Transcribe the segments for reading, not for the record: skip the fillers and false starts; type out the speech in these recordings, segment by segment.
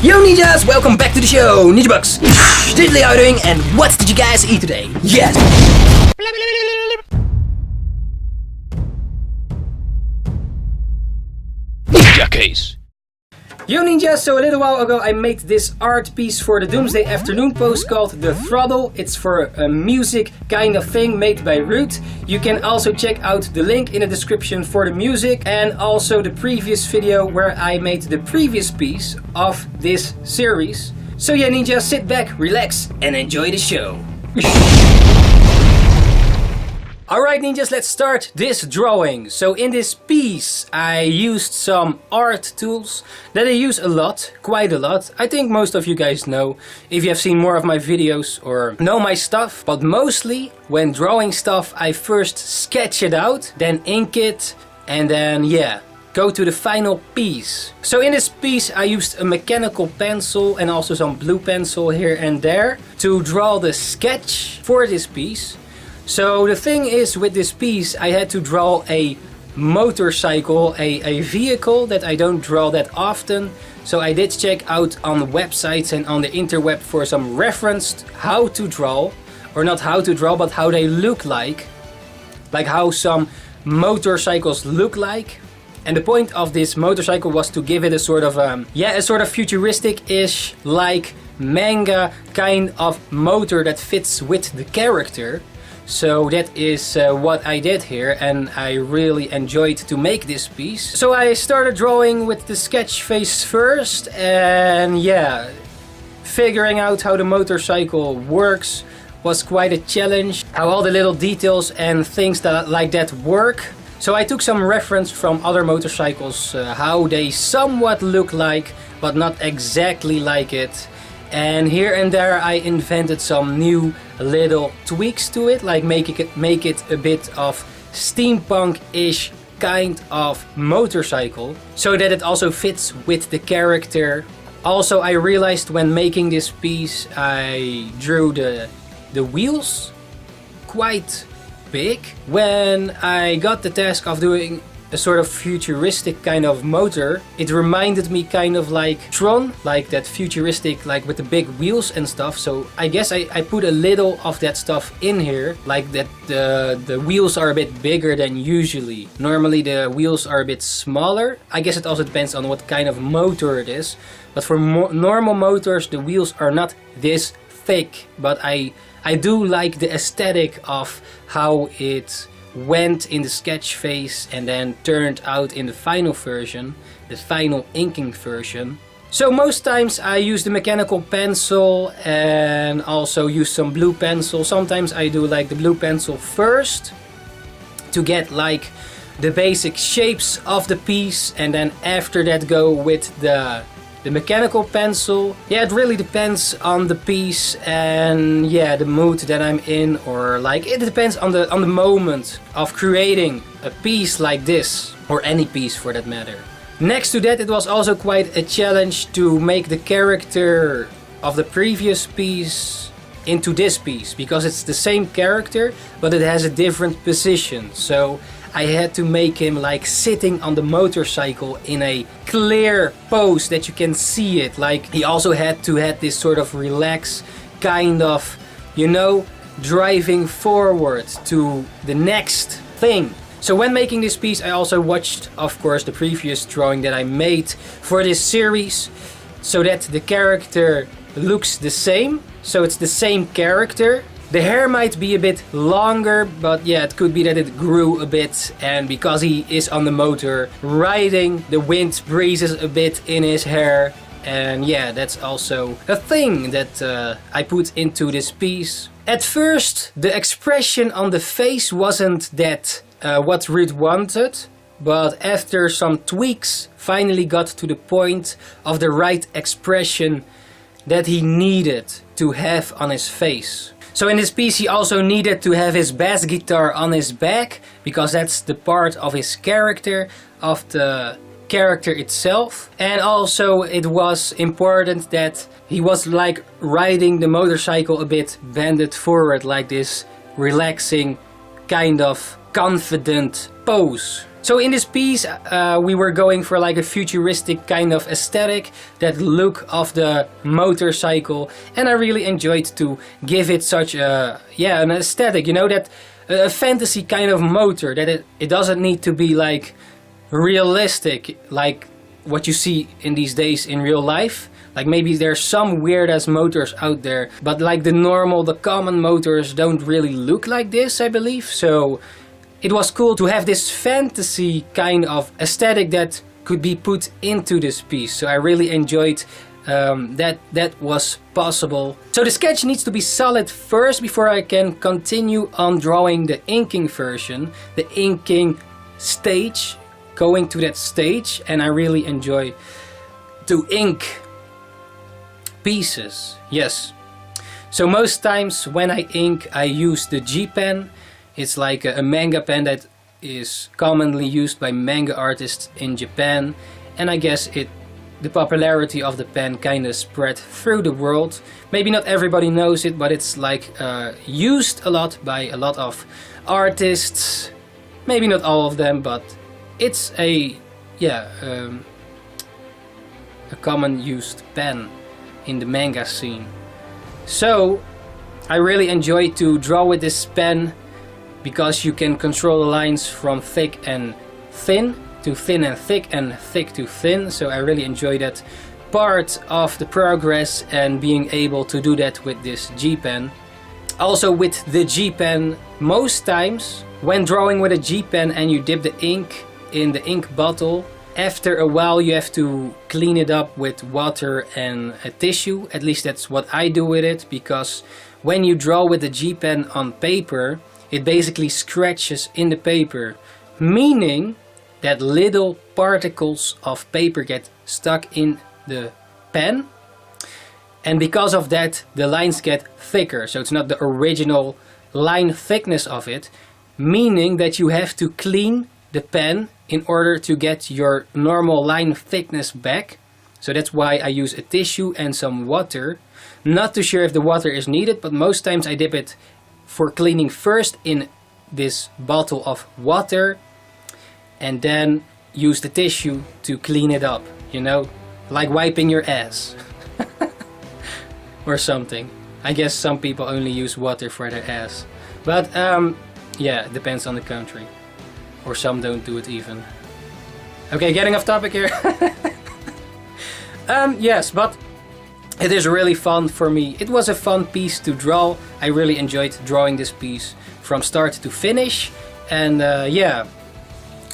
Yo ninjas, welcome back to the show, NINJABOX. Diddly how you doing and what did you guys eat today? Yes! NINJAKEES. Yo ninjas, so a little while ago I made this art piece for the Doomsday afternoon post called the Throttle. It's for a music kind of thing made by Ruud. You can also check out the link in the description for the music and also the previous video where I made the previous piece of this series. So yeah ninjas, sit back, relax and enjoy the show. Alright ninjas, let's start this drawing. So in this piece I used some art tools that I use a lot, quite a lot. I think most of you guys know if you have seen more of my videos or know my stuff. But mostly when drawing stuff I first sketch it out, then ink it and then yeah, go to the final piece. So in this piece I used a mechanical pencil and also some blue pencil here and there to draw the sketch for this piece. So the thing is, with this piece I had to draw a motorcycle, a vehicle that I don't draw that often. So I did check out on websites and on the interweb for some reference how to draw, or not how to draw, but how they look like how some motorcycles look like. And the point of this motorcycle was to give it a sort of a sort of futuristic-ish, like manga kind of motor that fits with the character. So that is what I did here and I really enjoyed to make this piece. So I started drawing with the sketch phase first and yeah, figuring out how the motorcycle works was quite a challenge. How all the little details and things like that work. So I took some reference from other motorcycles, how they somewhat look like, but not exactly like it. And here and there I invented some new little tweaks to it, like make it a bit of steampunk-ish kind of motorcycle, so that it also fits with the character. Also I realized when making this piece I drew the wheels quite big. When I got the task of doing a sort of futuristic kind of motor, it reminded me kind of like Tron, like that futuristic, like with the big wheels and stuff. So I guess I put a little of that stuff in here, like that the wheels are a bit bigger than usually. Normally the wheels are a bit smaller. I guess it also depends on what kind of motor it is. But for normal motors the wheels are not this thick. But I do like the aesthetic of how it went in the sketch phase and then turned out in the final version, the final inking version. So most times I use the mechanical pencil and also use some blue pencil. Sometimes I do like the blue pencil first to get like the basic shapes of the piece and then after that go with the mechanical pencil. Yeah, it really depends on the piece and yeah, the mood that I'm in, or like it depends on the moment of creating a piece like this, or any piece for that matter. Next to that, it was also quite a challenge to make the character of the previous piece into this piece, because it's the same character but it has a different position. So I had to make him like sitting on the motorcycle in a clear pose that you can see it. Like he also had to have this sort of relaxed kind of, you know, driving forward to the next thing. So when making this piece I also watched, of course, the previous drawing that I made for this series, so that the character looks the same. So it's the same character. The hair might be a bit longer, but yeah, it could be that it grew a bit, and because he is on the motor riding, the wind breezes a bit in his hair. And yeah, that's also a thing that I put into this piece. At first the expression on the face wasn't that what Ruud wanted, but after some tweaks finally got to the point of the right expression that he needed to have on his face. So in this piece he also needed to have his bass guitar on his back, because that's the part of his character, of the character itself. And also it was important that he was like riding the motorcycle a bit bended forward, like this relaxing kind of confident pose. So in this piece, we were going for like a futuristic kind of aesthetic, that look of the motorcycle, and I really enjoyed to give it such a, yeah, an aesthetic, you know, that a fantasy kind of motor, that it doesn't need to be like realistic, like what you see in these days in real life. Like maybe there's some weird ass motors out there, but like the common motors don't really look like this, I believe. So it was cool to have this fantasy kind of aesthetic that could be put into this piece. So I really enjoyed that was possible. So the sketch needs to be solid first before I can continue on drawing the inking version, the inking stage, going to that stage. And I really enjoy to ink pieces, yes. So most times when I ink, I use the G pen. It's like a manga pen that is commonly used by manga artists in Japan, and I guess the popularity of the pen kind of spread through the world. Maybe not everybody knows it, but it's like used a lot by a lot of artists. Maybe not all of them, but it's a common used pen in the manga scene. So I really enjoy to draw with this pen, because you can control the lines from thick and thin to thin and thick to thin. So I really enjoy that part of the progress and being able to do that with this G pen. Also with the G pen, most times when drawing with a G pen and you dip the ink in the ink bottle, after a while you have to clean it up with water and a tissue. At least that's what I do with it, because when you draw with the G pen on paper, it basically scratches in the paper, meaning that little particles of paper get stuck in the pen, and because of that the lines get thicker. So it's not the original line thickness of it, meaning that you have to clean the pen in order to get your normal line thickness back. So that's why I use a tissue and some water. Not too sure if the water is needed, but most times I dip it for cleaning first in this bottle of water, and then use the tissue to clean it up, you know, like wiping your ass or something. I guess some people only use water for their ass, but yeah, it depends on the country, or some don't do it even. Okay, getting off topic here. Yes, but it is really fun for me. It was a fun piece to draw. I really enjoyed drawing this piece from start to finish. And yeah,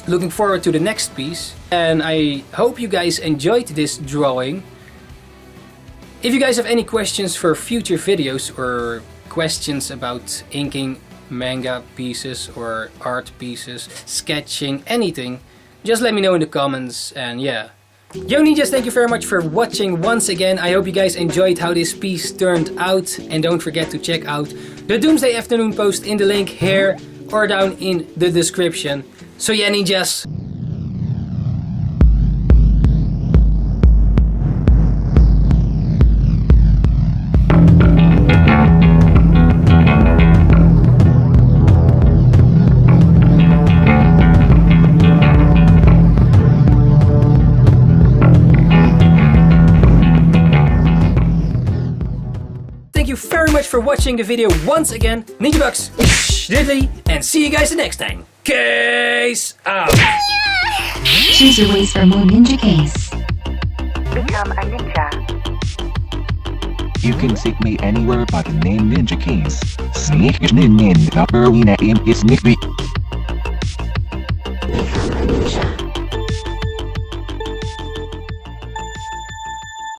looking forward to the next piece. And I hope you guys enjoyed this drawing. If you guys have any questions for future videos, or questions about inking manga pieces or art pieces, sketching, anything, just let me know in the comments. And yeah. Yo ninjas, thank you very much for watching once again. I hope you guys enjoyed how this piece turned out, and don't forget to check out the Doomsday afternoon post in the link here or down in the description. So yeah ninjas. Thank you very much for watching the video once again. NINJABOX, diddly, and see you guys the next time. Case out! Choose your ways for more NINJAKEES. Become a ninja. You can seek me anywhere by the name NINJAKEES. Sneak ninja in is